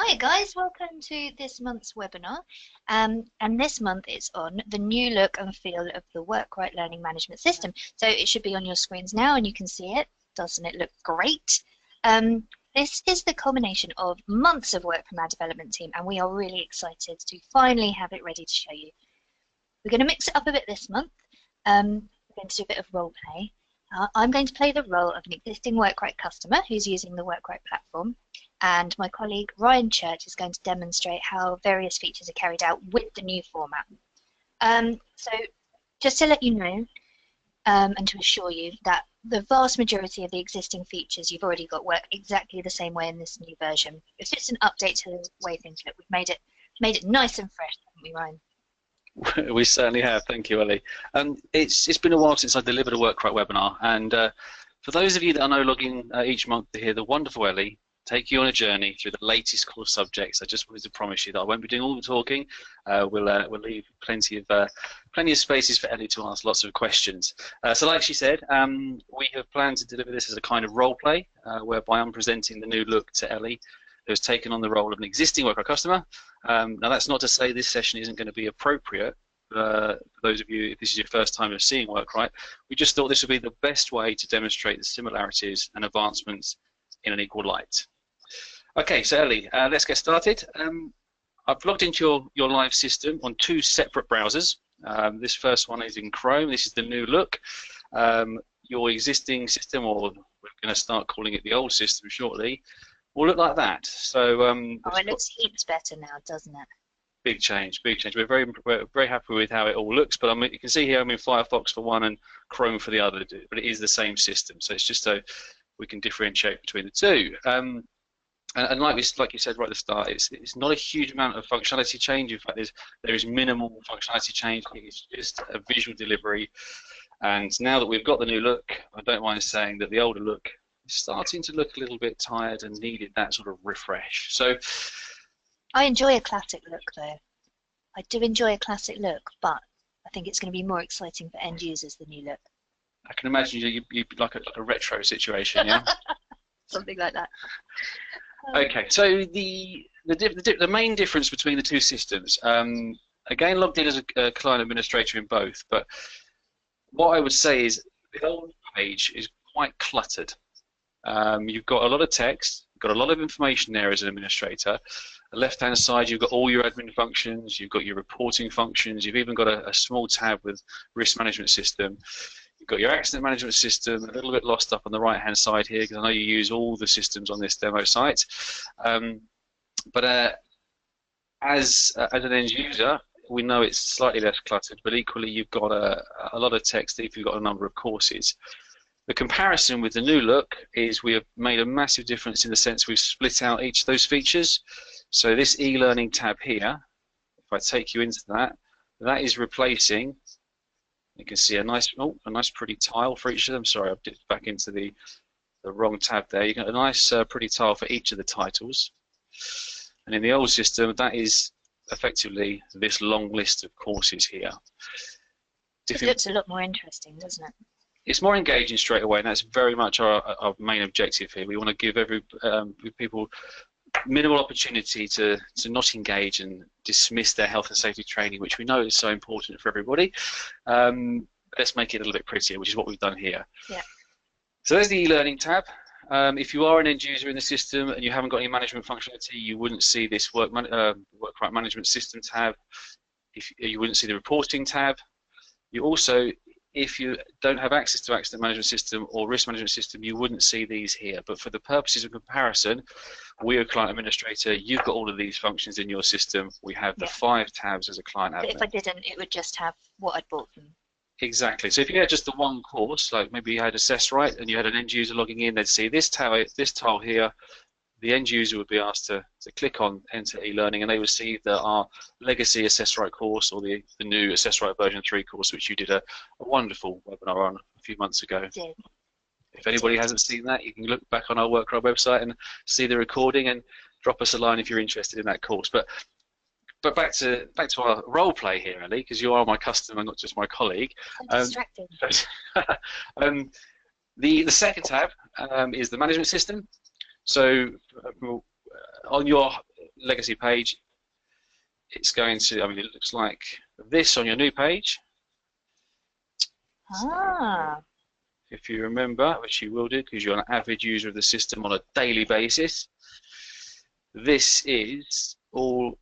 Hi guys, welcome to this month's webinar. And this month it's on the new look and feel of the WorkRite Learning Management System. So it should be on your screens now and you can see it. Doesn't it look great? This is the culmination of months of work from our development team, and we are really excited to finally have it ready to show you. We're going to mix it up a bit this month. We're going to do a bit of role play. I'm going to play the role of an existing WorkRite customer who's using the WorkRite platform, and my colleague Ryan Church is going to demonstrate how various features are carried out with the new format. So just to let you know and to assure you that the vast majority of the existing features you've already got work exactly the same way in this new version. It's just an update to the way things look. We've made it nice and fresh, haven't we, Ryan? We certainly have. Thank you, Ellie. It's been a while since I delivered a WorkRite webinar, and for those of you that are now logging each month to hear the wonderful Ellie take you on a journey through the latest course subjects, I just wanted to promise you that I won't be doing all the talking. We'll leave plenty of spaces for Ellie to ask lots of questions. So, like she said, we have planned to deliver this as a kind of role play, whereby I'm presenting the new look to Ellie, who has taken on the role of an existing WorkRite customer. Now, that's not to say this session isn't going to be appropriate for those of you, if this is your first time of seeing WorkRite. We just thought this would be the best way to demonstrate the similarities and advancements in an equal light. Okay, so Ellie, let's get started. I've logged into your live system on two separate browsers. This first one is in Chrome. This is the new look. Your existing system, or we're going to start calling it the old system shortly, will look like that. So it looks heaps better now, doesn't it? Big change, big change. We're very happy with how it all looks. But you can see here I'm in Firefox for one and Chrome for the other. But it is the same system, so it's just so we can differentiate between the two. And like you said right at the start, it's not a huge amount of functionality change. In fact, there is minimal functionality change. It's just a visual delivery. And now that we've got the new look, I don't mind saying that the older look is starting to look a little bit tired and needed that sort of refresh. So I enjoy a classic look, though. I do enjoy a classic look, but I think it's going to be more exciting for end users, the new look. I can imagine you like a retro situation, yeah? Something like that. Okay, so the main difference between the two systems, again, logged in as a client administrator in both, but what I would say is the old page is quite cluttered. You've got a lot of text, you've got a lot of information there as an administrator. The left-hand side, you've got all your admin functions, you've got your reporting functions, you've even got a small tab with risk management system. You've got your accident management system, a little bit lost up on the right-hand side here, because I know you use all the systems on this demo site. But as an end user, we know it's slightly less cluttered, but equally you've got a lot of text if you've got a number of courses. The comparison with the new look is we have made a massive difference in the sense we've split out each of those features. So this e-learning tab here, if I take you into that, that is replacing. You can see a nice pretty tile for each of them. Sorry, I've dipped back into the wrong tab there. You got a nice pretty tile for each of the titles. And in the old system, that is effectively this long list of courses here. It looks a lot more interesting, doesn't it? It's more engaging straight away, and that's very much our main objective here. We want to give people minimal opportunity to not engage and dismiss their health and safety training, which we know is so important for everybody. Let's make it a little bit prettier, which is what we've done here. Yeah. So there's the e-learning tab. If you are an end user in the system and you haven't got any management functionality, you wouldn't see this WorkRite Management System tab. You wouldn't see the reporting tab. You also, if you don't have access to accident management system or risk management system, you wouldn't see these here. But for the purposes of comparison, we're a client administrator. You've got all of these functions in your system. We have the 5 tabs as a client admin. But if I didn't, it would just have what I'd bought from. Exactly. So if you had just the one course, like maybe you had AssessRite and you had an end user logging in, they'd see this tile here. The end user would be asked to click on Enter e-learning, and they would see that our legacy AssessRite course or the new AssessRite version 3 course, which you did a wonderful webinar on a few months ago. Yeah. If anybody hasn't seen that, you can look back on our WorkRite website and see the recording and drop us a line if you're interested in that course. But back to our role play here, Ellie, because you are my customer, not just my colleague. I'm distracted. The second tab is the management system. So on your legacy page, it's going to, I mean, it looks like this on your new page. Ah. So, if you remember, which you will do because you're an avid user of the system on a daily basis, this is all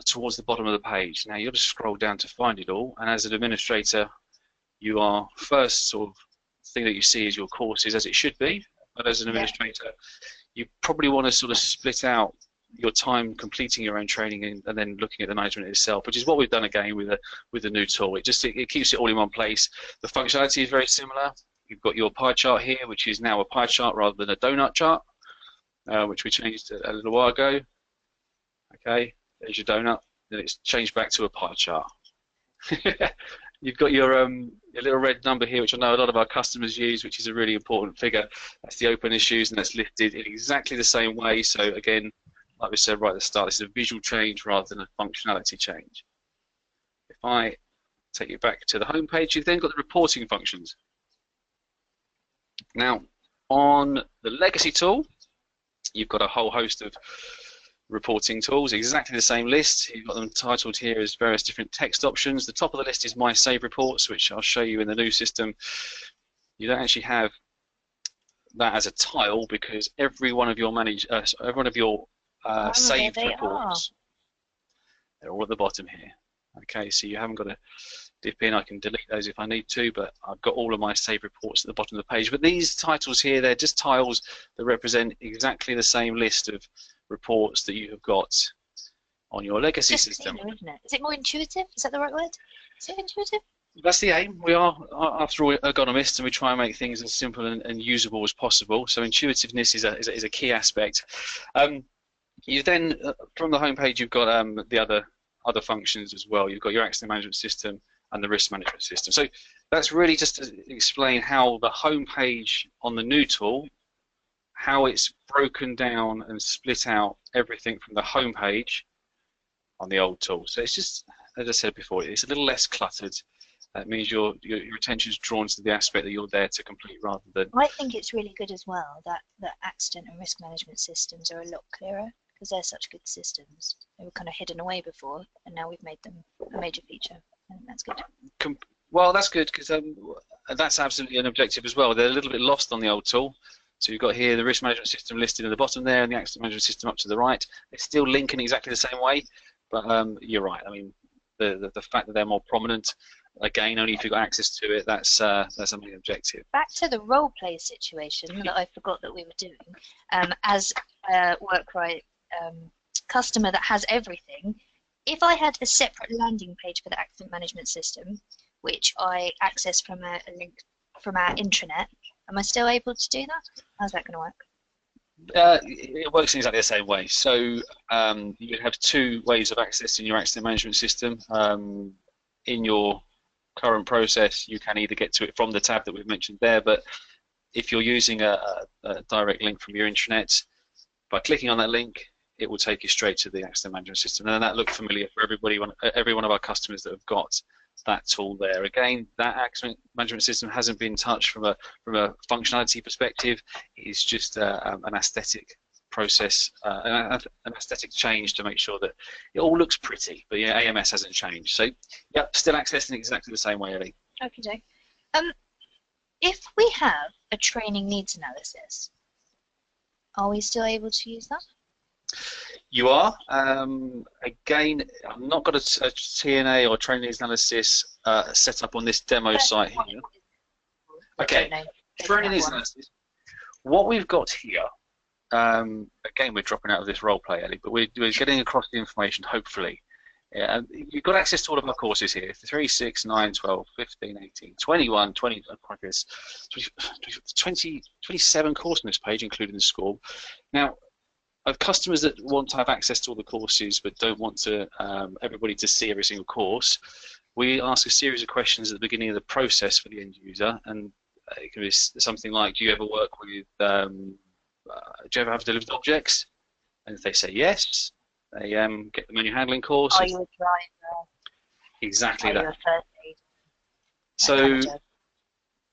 towards the bottom of the page. Now you'll just scroll down to find it all, and as an administrator, you are first sort of thing that you see is your courses, as it should be. But as an administrator, you probably want to sort of split out your time completing your own training and then looking at the management itself, which is what we've done again with the new tool. It keeps it all in one place. The functionality is very similar. You've got your pie chart here, which is now a pie chart rather than a donut chart, which we changed a little while ago. Okay, there's your donut. Then it's changed back to a pie chart. You've got your little red number here, which I know a lot of our customers use, which is a really important figure. That's the open issues, and that's listed in exactly the same way. So again, like we said right at the start, this is a visual change rather than a functionality change. If I take you back to the home page, you've then got the reporting functions. Now, on the legacy tool, you've got a whole host of reporting tools, exactly the same list. You've got them titled here as various different text options. The top of the list is My Save Reports, which I'll show you in the new system. You don't actually have that as a tile because every one of your saved reports, they're all at the bottom here. Okay, so you haven't got to dip in. I can delete those if I need to, but I've got all of my saved reports at the bottom of the page. But these titles here, they're just tiles that represent exactly the same list of reports that you have got on your legacy system. Cleaner, isn't it? Is it more intuitive? Is that the right word? Is it intuitive? That's the aim. We are, after all, ergonomists, and we try and make things as simple and usable as possible. So intuitiveness is a key aspect. You then, from the home page, you've got the other functions as well. You've got your accident management system and the risk management system. So that's really just to explain how the home page on the new tool, how it's broken down and split out everything from the home page on the old tool. So it's just, as I said before, it's a little less cluttered. That means your attention is drawn to the aspect that you're there to complete rather than... I think it's really good as well that accident and risk management systems are a lot clearer because they're such good systems. They were kind of hidden away before, and now we've made them a major feature. I think that's good. Well, that's good because that's absolutely an objective as well. They're a little bit lost on the old tool. So you've got here the risk management system listed at the bottom there and the accident management system up to the right. They still link in exactly the same way, but you're right. I mean, the fact that they're more prominent, again, only if you've got access to it, that's a main objective. Back to the role play situation that I forgot that we were doing. As a WorkRite customer that has everything, if I had a separate landing page for the accident management system, which I access from a link from our intranet, am I still able to do that? How's that going to work? It works in exactly the same way. So you have two ways of accessing your accident management system. In your current process, you can either get to it from the tab that we've mentioned there, but if you're using a direct link from your intranet, by clicking on that link, it will take you straight to the accident management system. And that looks familiar for every one of our customers that have got that tool there. Again, that accident management system hasn't been touched from a functionality perspective. It's just an aesthetic process, an aesthetic change to make sure that it all looks pretty. But yeah, AMS hasn't changed. So yeah, still accessing exactly the same way, Ellie. Okay. If we have a training needs analysis, are we still able to use that? You are. Again, I've not got a TNA or training needs analysis set up on this demo site here. Okay, training needs analysis. What we've got here, again, we're dropping out of this role play, Ellie, but we're getting across the information, hopefully. You've got access to all of our courses here, 3, 6, 9, 12, 15, 18, 21, 20, 27 courses on this page, including the school. Now, of customers that want to have access to all the courses but don't want to everybody to see every single course, we ask a series of questions at the beginning of the process for the end user, and it can be something like, do you ever work with, do you ever have to live with objects? And if they say yes, they get the manual handling course. Are you a driver? Exactly Are that. you a first aid? So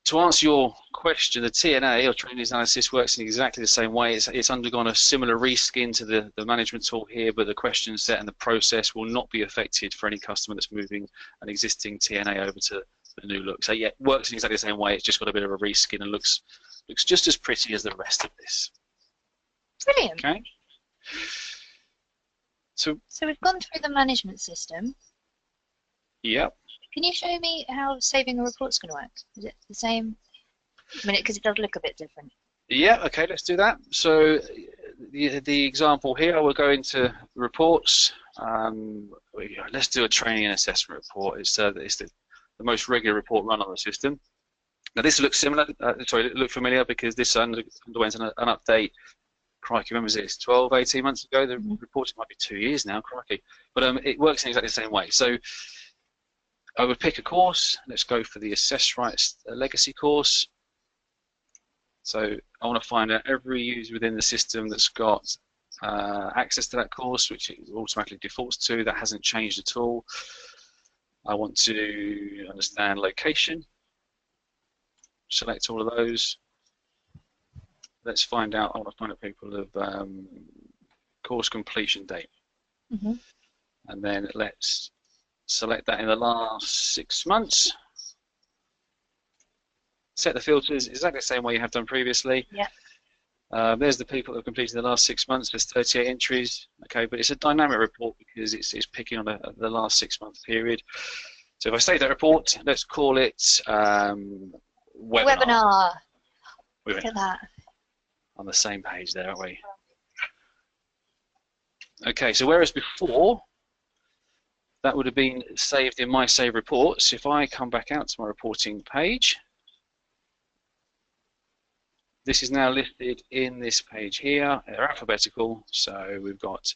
to answer your question, the TNA, or Training Analysis, works in exactly the same way. It's undergone a similar reskin to the management tool here, but the question set and the process will not be affected for any customer that's moving an existing TNA over to the new look. So yeah, it works in exactly the same way. It's just got a bit of a reskin and looks just as pretty as the rest of this. Brilliant. Okay. So we've gone through the management system. Yep. Can you show me how saving a report's going to work? Is it the same? I mean, because it does look a bit different. Yeah, okay, let's do that. So the example here, we'll go into reports. Let's do a training and assessment report. It's the most regular report run on the system. Now this looks similar, look familiar because this underwent an update. Crikey, when was this? 12, 18 months ago? The report might be 2 years now, crikey. But it works in exactly the same way. So I would pick a course. Let's go for the Posturite Legacy course. So I want to find out every user within the system that's got access to that course, which it automatically defaults to. That hasn't changed at all. I want to understand location. Select all of those. Let's find out. I want to find out people of course completion date. And then let's select that in the last 6 months. Set the filters exactly the same way you have done previously. Yeah. There's the people that have completed the last 6 months. There's 38 entries. Okay, but it's a dynamic report because it's picking on the last 6 month period. So if I save that report, let's call it webinar. Look at that. On the same page there, aren't we? Okay, so whereas before that would have been saved in my save reports, if I come back out to my reporting page, this is now listed in this page here. They're alphabetical, so we've got,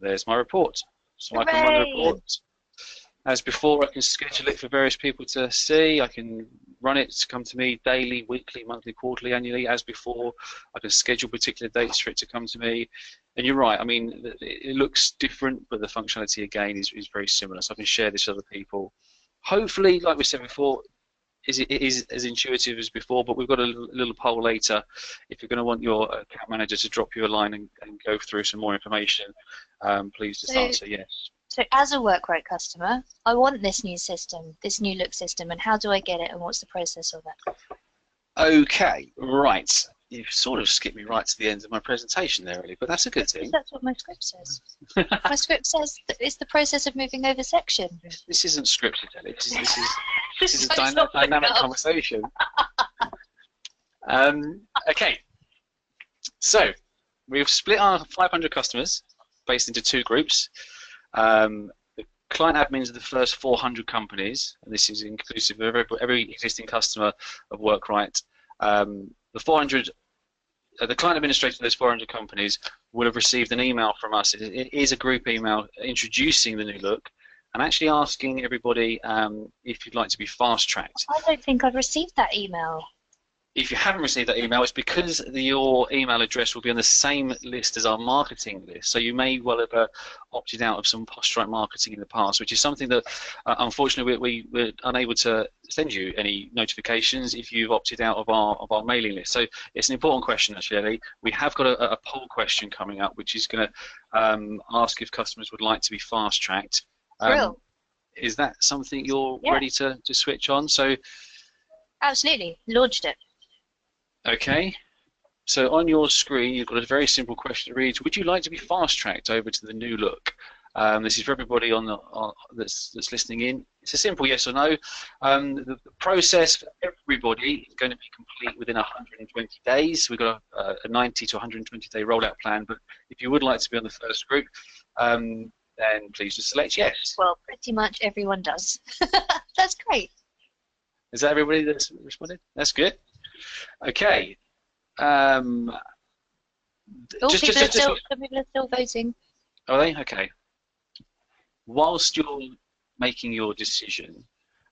there's my report. So Hooray! I can run the report. As before, I can schedule it for various people to see. I can run it to come to me daily, weekly, monthly, quarterly, annually. As before, I can schedule particular dates for it to come to me. And you're right, I mean, it looks different, but the functionality, again, is very similar. So I can share this with other people. Hopefully, like we said before, it is as intuitive as before, but we've got a little poll later. If you're going to want your account manager to drop you a line and go through some more information, please just answer yes. So as a WorkRite customer, I want this new system, this new look system, and how do I get it, and what's the process of it? Okay, right. You've sort of skipped me right to the end of my presentation there, Ellie, but that's a good thing. That's what my script says. My script says that it's the process of moving over section. This isn't scripted, Ellie. This is a dynamic conversation. Okay, so we've split our 500 customers based into 2 groups. The client admins are the first 400 companies, and this is inclusive of every existing customer of WorkRite. The client administrator of those 400 companies would have received an email from us. It is a group email introducing the new look and actually asking everybody if you'd like to be fast-tracked. I don't think I've received that email. If you haven't received that email, it's because your email address will be on the same list as our marketing list. So you may well have opted out of some Posturite marketing in the past, which is something that, unfortunately, we're unable to send you any notifications if you've opted out of our mailing list. So it's an important question, actually, Ellie. We have got a poll question coming up, which is going to ask if customers would like to be fast-tracked. Is that something you're ready to switch on? So, absolutely, launched it. Okay, so on your screen you've got a very simple question. It reads, would you like to be fast-tracked over to the new look? This is for everybody that's listening in. It's a simple yes or no. The process for everybody is going to be complete within 120 days. We've got a 90 to 120 day rollout plan, but if you would like to be on the first group, then please just select yes. Well, pretty much everyone does. That's great. Is that everybody that's responded? That's good. Okay. Some people are still voting. Are they? Okay. Whilst you're making your decision,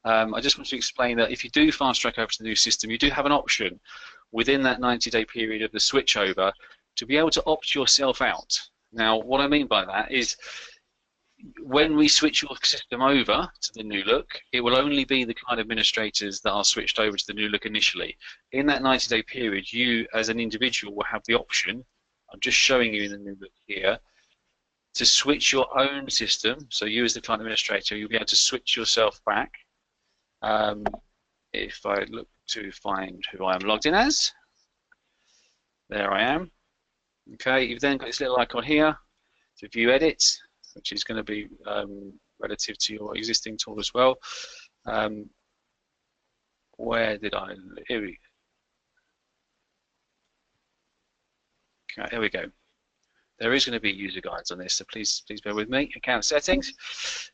I just want to explain that if you do fast track over to the new system, you do have an option within that 90-day period of the switchover to be able to opt yourself out. Now, what I mean by that is when we switch your system over to the new look, it will only be the client administrators that are switched over to the new look initially. In that 90-day period, you as an individual will have the option, I'm just showing you in the new look here, to switch your own system. So you as the client administrator, you'll be able to switch yourself back. If I look to find who I am logged in as, there I am. Okay, you've then got this little icon here to view edits, which is going to be relative to your existing tool as well. Where did I? Here we go. Okay, here we go. There is going to be user guides on this, so please bear with me. Account settings.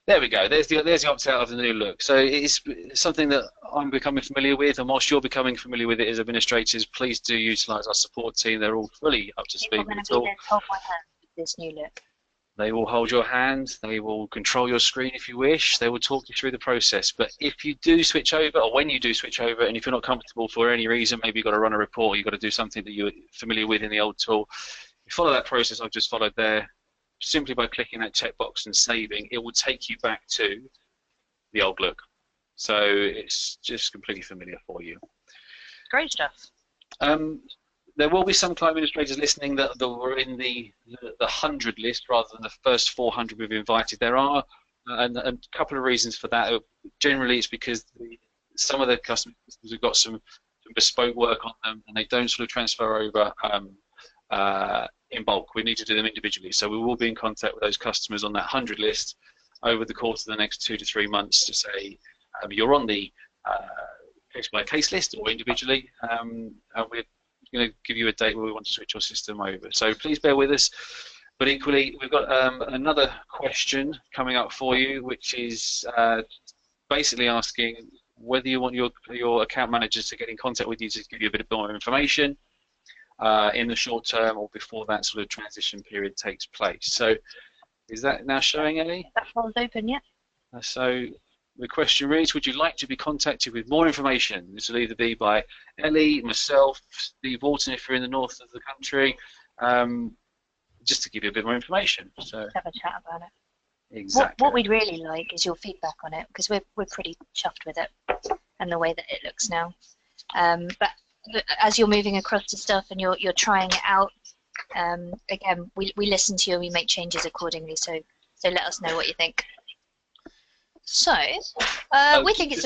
There we go. There's the opt-out of the new look. So it's something that I'm becoming familiar with, and whilst you're becoming familiar with it as administrators, please do utilise our support team. They're all fully up to speed with the tool. Hold my hand with this new look. They will hold your hand. They will control your screen if you wish. They will talk you through the process. But if you do switch over, or when you do switch over, and if you're not comfortable for any reason, maybe you've got to run a report, or you've got to do something that you're familiar with in the old tool, you follow that process I've just followed there, simply by clicking that checkbox and saving, it will take you back to the old look. So it's just completely familiar for you. Great stuff. There will be some client administrators listening that were in the 100 list rather than the first 400 we've invited. There are a couple of reasons for that. Generally, it's because some of the customers have got some bespoke work on them, and they don't sort of transfer over in bulk. We need to do them individually. So we will be in contact with those customers on that 100 list over the course of the next 2 to 3 months to say you're on the case-by-case list or individually, and we're going to give you a date where we want to switch your system over. So please bear with us. But equally, we've got another question coming up for you, which is basically asking whether you want your account managers to get in contact with you to give you a bit more information in the short term or before that sort of transition period takes place. So is that now showing, Ellie? That file's open, yeah. So the question reads, would you like to be contacted with more information? This will either be by Ellie, myself, Steve Walton if you're in the north of the country, just to give you a bit more information. So have a chat about it. Exactly. What we'd really like is your feedback on it, because we're pretty chuffed with it and the way that it looks now. But as you're moving across the stuff and you're trying it out, again, we listen to you and we make changes accordingly. So let us know what you think. So we think it's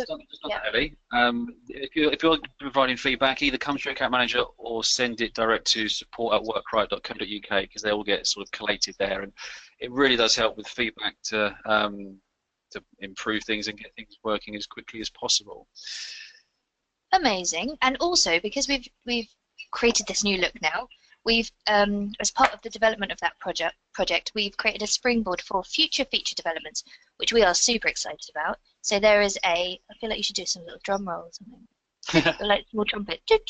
Ellie, if you're providing feedback, either come to your account manager or send it direct to support@workrite.co.uk, because they will get sort of collated there, and it really does help with feedback to improve things and get things working as quickly as possible. Amazing. And also, because we've created this new look now, we've as part of the development of that project, we've created a springboard for future feature developments, which we are super excited about. So there is I feel like you should do some little drum roll or something, like a small trumpet. There's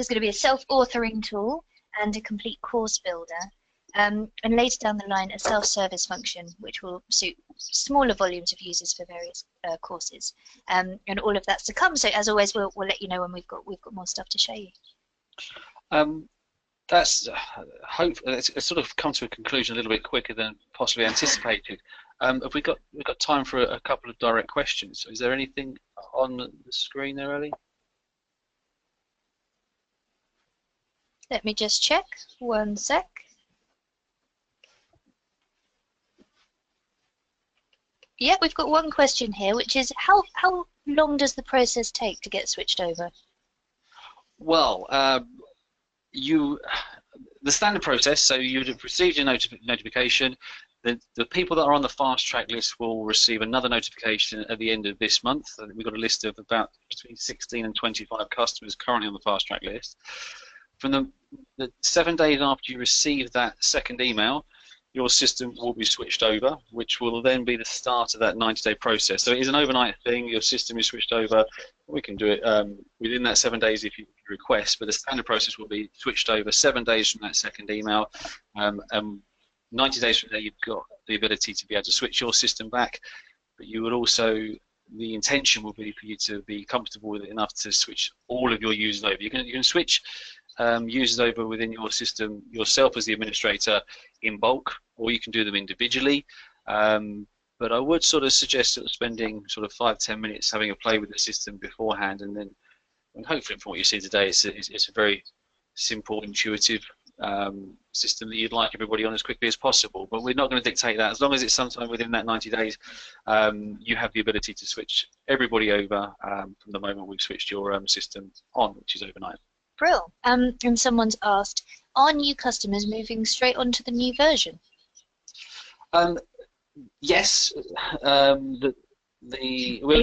going to be a self-authoring tool and a complete course builder. And later down the line, a self-service function, which will suit smaller volumes of users for various courses, and all of that's to come. So as always, we'll let you know when we've got more stuff to show you. That's it's sort of come to a conclusion a little bit quicker than possibly anticipated. Have we've got time for a couple of direct questions. So is there anything on the screen there, Ellie? Let me just check. One sec. Yeah, we've got one question here, which is how long does the process take to get switched over? Well, the standard process, so you'd have received your notification. The people that are on the fast track list will receive another notification at the end of this month. We've got a list of about between 16 and 25 customers currently on the fast track list. From the 7 days after you receive that second email, your system will be switched over, which will then be the start of that 90-day process. So it is an overnight thing. Your system is switched over. We can do it within that 7 days if you request, but the standard process will be switched over 7 days from that second email. 90 days from there, you've got the ability to be able to switch your system back, but you would also, the intention will be for you to be comfortable with it enough to switch all of your users over. You can switch users over within your system yourself as the administrator in bulk, or you can do them individually. But I would sort of suggest sort of spending sort of 5-10 minutes having a play with the system beforehand, and then, and hopefully from what you see today, it's a very simple, intuitive system that you'd like everybody on as quickly as possible. But we're not going to dictate that. As long as it's sometime within that 90 days, you have the ability to switch everybody over from the moment we've switched your system on, which is overnight. Brill. And someone's asked, are new customers moving straight onto the new version? Yes. The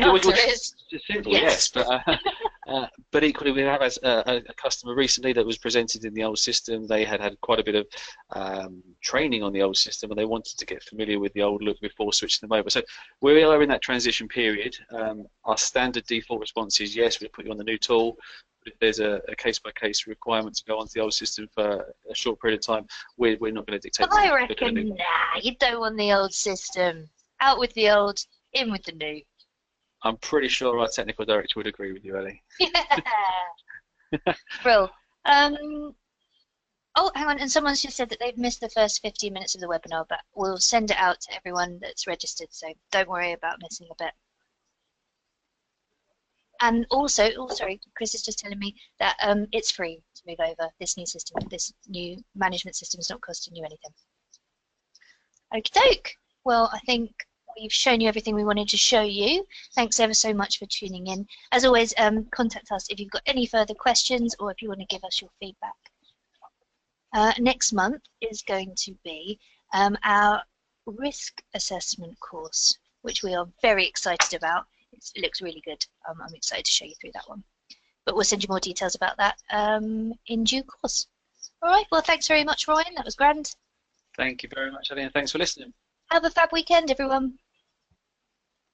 answer is simple, yes. But equally, we have a customer recently that was presented in the old system. They had quite a bit of training on the old system, and they wanted to get familiar with the old look before switching them over. So we are in that transition period. Our standard default response is yes, we'll put you on the new tool. But if there's a case-by-case requirement to go onto the old system for a short period of time, we're not going to dictate. I reckon, nah, you don't want the old system. Out with the old, in with the new. I'm pretty sure our technical director would agree with you, Ellie. Yeah. Brill. Oh, hang on, and someone's just said that they've missed the first 15 minutes of the webinar, but we'll send it out to everyone that's registered, so don't worry about missing a bit. And also, oh sorry, Chris is just telling me that it's free to move over. This new system, this new management system is not costing you anything. Okie doke. Well, I think we've shown you everything we wanted to show you. Thanks ever so much for tuning in. As always, contact us if you've got any further questions or if you want to give us your feedback. Next month is going to be our risk assessment course, which we are very excited about. It looks really good. I'm excited to show you through that one. But we'll send you more details about that in due course. All right, well, thanks very much, Ryan. That was grand. Thank you very much, Ellie, and thanks for listening. Have a fab weekend, everyone.